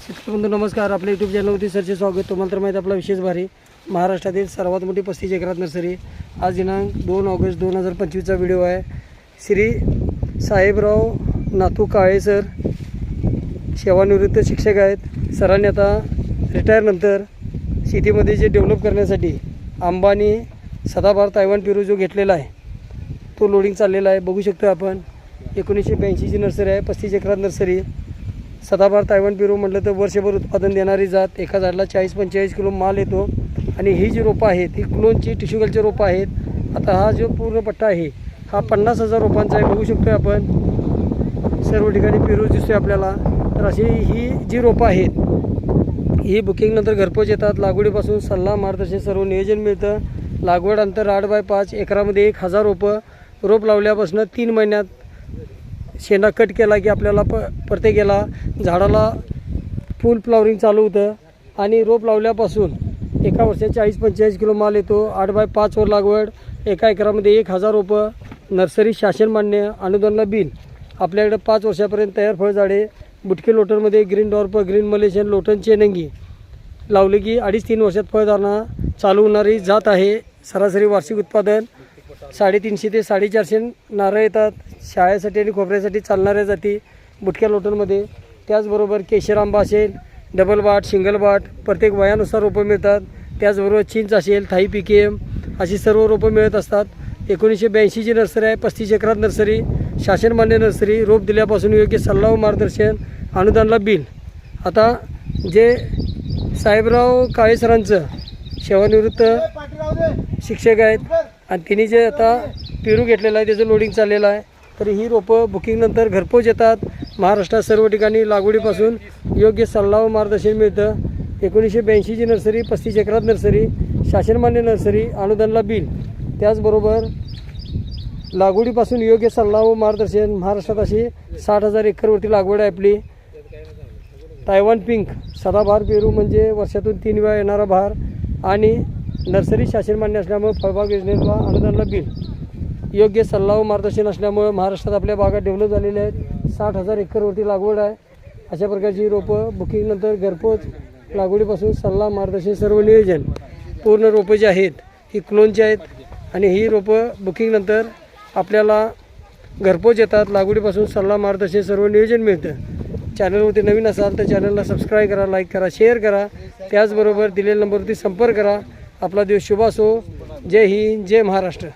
शेतकरी बंधू नमस्कार. आपल्या यूट्यूब चॅनलवरती सरचे स्वागत. तुम्हाला तर माहिती आपला विशेष भारी महाराष्ट्रातील सर्वात मोठी 35 एकरात नर्सरी. आज दिनांक 2 ऑगस्ट 2025चा व्हिडिओ आहे. श्री साहेबराव नाथू काळे सर सेवानिवृत्त शिक्षक आहेत. सरांनी आता रिटायरनंतर शेतीमध्ये जे डेव्हलप करण्यासाठी अंबानी सदाबहार तायवान पेरू जो घेतलेला आहे तो लोडिंग चाललेला आहे. बघू शकतो आपण 1982ची नर्सरी आहे. 35 एकरात नर्सरी. सदाबहार तायवान पेरू म्हटलं तर वर्षभर उत्पादन देणारी जात. एका झाडाला 40-45 किलो माल येतो. आणि ही जी रोपं आहेत ही क्लोनची टिश्यू कल्चर रोपं आहेत. आता हा जो पूर्ण पट्टा आहे हा 50,000 रोपांचा आहे. बघू शकतो आपण सर्व ठिकाणी पेरू दिसतोय आपल्याला. तर अशी ही जी रोपं आहेत ही बुकिंगनंतर घरपोच येतात. लागवडीपासून सल्ला मार्गदर्शन सर्व नियोजन मिळतं. लागवड अंतर 8x5 एकरामध्ये 1000 रोपं. रोप लावल्यापासून 3 महिन्यात शेंडा कट केला की आपल्याला प्रत्येकाला झाडाला फुल फ्लॉवरिंग चालू होतं. आणि रोप लावल्यापासून एका वर्षात 40-45 किलो माल येतो. 8x5 वर लागवड. एका एकरामध्ये 1000 रोपं. नर्सरी शासन मान्य. अनुदानला बिल. आपल्याकडे 5 वर्षापर्यंत तयार फळझाडे. बुटके लोटनमध्ये ग्रीन डॉर्प, ग्रीन मलेशियन, लोटन चेनंगी लावले की 2.5-3 वर्षात फळधारणा चालू होणारी जात आहे. सरासरी वार्षिक उत्पादन 350 ते 450 नारळ येतात. शाळेसाठी आणि खोबऱ्यासाठी चालणाऱ्या जाती बुटक्या लोटनमध्ये. त्याचबरोबर केशर आंबा असेल, डबल बाट, सिंगल बाट प्रत्येक वयानुसार रोपं मिळतात. त्याचबरोबर चिंच असेल, थाई PKM अशी सर्व रोपं मिळत असतात. 1982ची नर्सरी आहे. 35 एकरात नर्सरी. शासनमान्य नर्सरी. रोप दिल्यापासून योग्य सल्ला व मार्गदर्शन. अनुदानला बिल. आता जे साहेबराव काळे सरांचं सेवानिवृत्त शिक्षक आहेत आणि तिने जे आता पेरू घेतलेलं आहे त्याचं लोडिंग चाललेलं आहे. तर ही रोपं बुकिंगनंतर घरपोच येतात. महाराष्ट्रात सर्व ठिकाणी लागवडीपासून योग्य सल्ला व मार्गदर्शन मिळतं. 1982ची नर्सरी. 35 एकरात नर्सरी. शासनमान्य नर्सरी. अनुदानला बिल. त्याचबरोबर लागवडीपासून योग्य सल्ला व मार्गदर्शन. महाराष्ट्रात अशी 60,000 एकरवरती लागवड आहे आपली. तायवान पिंक सदाबहार पेरू म्हणजे वर्षातून 3 वेळा येणारा बहार. आणि नर्सरी शासनमान्य असल्यामुळे फळबाग योजनेला अनुदानला बिल. योग्य सल्ला व मार्गदर्शन असल्यामुळे महाराष्ट्रात आपल्या बागा डेव्हलप झालेल्या आहेत. 60,000 एकरवरती लागवड आहे. अशा प्रकारची रोपं बुकिंगनंतर घरपोच. लागवडीपासून सल्ला मार्गदर्शन सर्व नियोजन. पूर्ण रोपं जी आहेत ही क्लोनची आहेत. आणि ही रोपं बुकिंगनंतर आपल्याला घरपोच येतात. लागवडीपासून सल्ला मार्गदर्शन सर्व नियोजन मिळतं. चॅनलवरती नवीन असाल तर चॅनलला सबस्क्राईब करा, लाईक करा, शेअर करा. त्याचबरोबर दिलेल्या नंबरवरती संपर्क करा. आपला दिवस शुभ असो. जय हिंद, जय महाराष्ट्र.